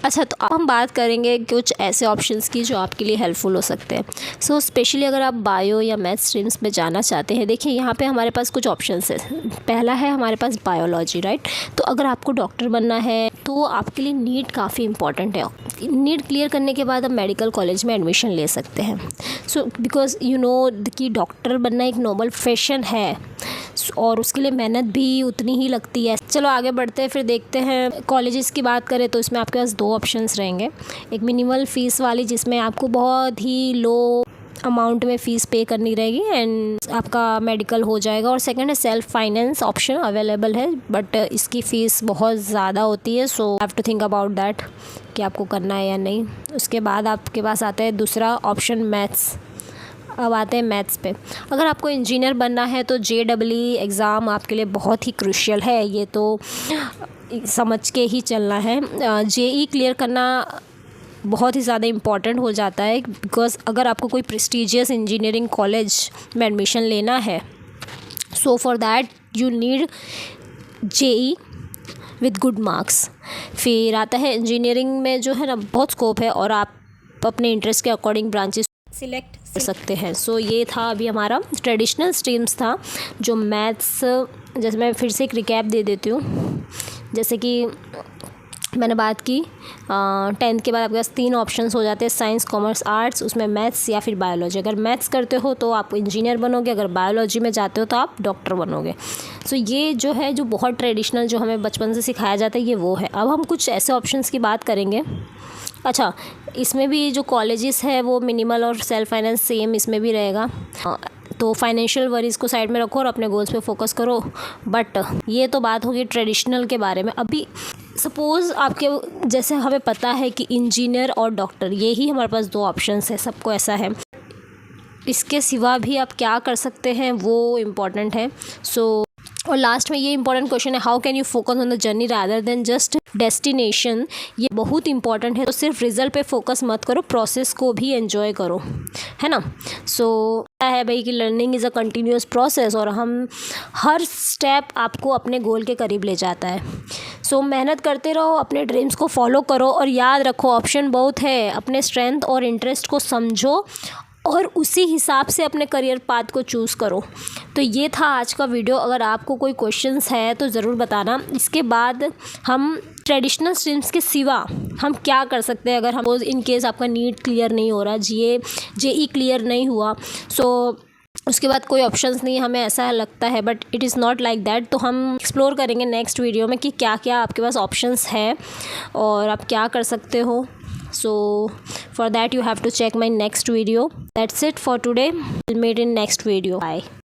अच्छा, तो अब हम बात करेंगे कुछ ऐसे ऑप्शंस की जो आपके लिए हेल्पफुल हो सकते हैं। सो स्पेशली अगर आप बायो या मैथ स्ट्रीम्स में जाना चाहते हैं, देखिए यहाँ पे हमारे पास कुछ ऑप्शंस है। पहला है हमारे पास बायोलॉजी, राइट। तो अगर आपको डॉक्टर बनना है तो आपके लिए नीट काफ़ी इंपॉर्टेंट है। नीट क्लियर करने के बाद आप मेडिकल कॉलेज में एडमिशन ले सकते हैं। सो बिकॉज यू नो कि डॉक्टर बनना एक नोबल प्रोफेशन है और उसके लिए मेहनत भी उतनी ही लगती है। चलो आगे बढ़ते हैं, फिर देखते हैं। कॉलेजेस की बात करें तो इसमें आपके पास दो ऑप्शंस रहेंगे। एक मिनिमल फ़ीस वाली जिसमें आपको बहुत ही लो अमाउंट में फ़ीस पे करनी रहेगी एंड आपका मेडिकल हो जाएगा। और सेकंड है सेल्फ फाइनेंस ऑप्शन अवेलेबल है, बट इसकी फ़ीस बहुत ज़्यादा होती है। So have to think about that कि आपको करना है या नहीं। उसके बाद आपके पास आता है दूसरा ऑप्शन मैथ्स। अब आते हैं मैथ्स पे। अगर आपको इंजीनियर बनना है तो JEE एग्ज़ाम आपके लिए बहुत ही क्रूशियल है, ये तो समझ के ही चलना है। JEE क्लियर करना बहुत ही ज़्यादा इम्पॉर्टेंट हो जाता है, बिकॉज़ अगर आपको कोई प्रेस्टिजियस इंजीनियरिंग कॉलेज में एडमिशन लेना है, so for that you need JEE with good marks. फिर आता है इंजीनियरिंग में जो है ना बहुत स्कोप है और आप अपने इंटरेस्ट के अकॉर्डिंग ब्रांचेस सिलेक्ट कर सकते हैं। सो ये था अभी हमारा ट्रेडिशनल स्ट्रीम्स था जो मैथ्स। जैसे मैं फिर से एक रिकैप दे देती हूँ। जैसे कि मैंने बात की 10th के बाद आपके पास 3 ऑप्शंस हो जाते हैं, साइंस, कॉमर्स, आर्ट्स। उसमें मैथ्स या फिर बायोलॉजी। अगर मैथ्स करते हो तो आप इंजीनियर बनोगे, अगर बायोलॉजी में जाते हो तो आप डॉक्टर बनोगे। सो ये जो है जो बहुत ट्रेडिशनल जो हमें बचपन से सिखाया जाता है ये वो है। अब हम कुछ ऐसे ऑप्शंस की बात करेंगे। अच्छा, इसमें भी जो कॉलेजेस है वो मिनिमल और सेल्फ फाइनेंस सेम इसमें भी रहेगा। तो फाइनेंशियल वरीज़ को साइड में रखो और अपने गोल्स पे फोकस करो। बट ये तो बात होगी ट्रेडिशनल के बारे में। अभी सपोज़ आपके जैसे हमें पता है कि इंजीनियर और डॉक्टर ये ही हमारे पास 2 ऑप्शंस है, सबको ऐसा है। इसके सिवा भी आप क्या कर सकते हैं वो इम्पॉर्टेंट है। सो और लास्ट में ये इंपॉर्टेंट क्वेश्चन है, how can you focus on the journey rather than just destination. ये बहुत इंपॉर्टेंट है। तो सिर्फ रिजल्ट पे फोकस मत करो, प्रोसेस को भी एंजॉय करो, है ना। सो है भाई कि learning is a continuous process और हम हर स्टेप आपको अपने गोल के करीब ले जाता है। सो मेहनत करते रहो, अपने ड्रीम्स को फॉलो करो और याद रखो ऑप्शन बहुत है। अपने स्ट्रेंथ और इंटरेस्ट को समझो और उसी हिसाब से अपने करियर पाथ को चूज़ करो। तो ये था आज का वीडियो। अगर आपको कोई क्वेश्चंस है तो ज़रूर बताना। इसके बाद हम ट्रेडिशनल स्ट्रीम्स के सिवा हम क्या कर सकते हैं अगर हम इन केस आपका नीट क्लियर नहीं हो रहा, JEE क्लियर नहीं हुआ, सो उसके बाद कोई ऑप्शंस नहीं, हमें ऐसा लगता है, but it is not like that. तो हम एक्सप्लोर करेंगे नेक्स्ट वीडियो में कि क्या क्या आपके पास ऑप्शंस है और आप क्या कर सकते हो। So for that you have to check my next video. That's it for today. We'll meet in next video. Bye.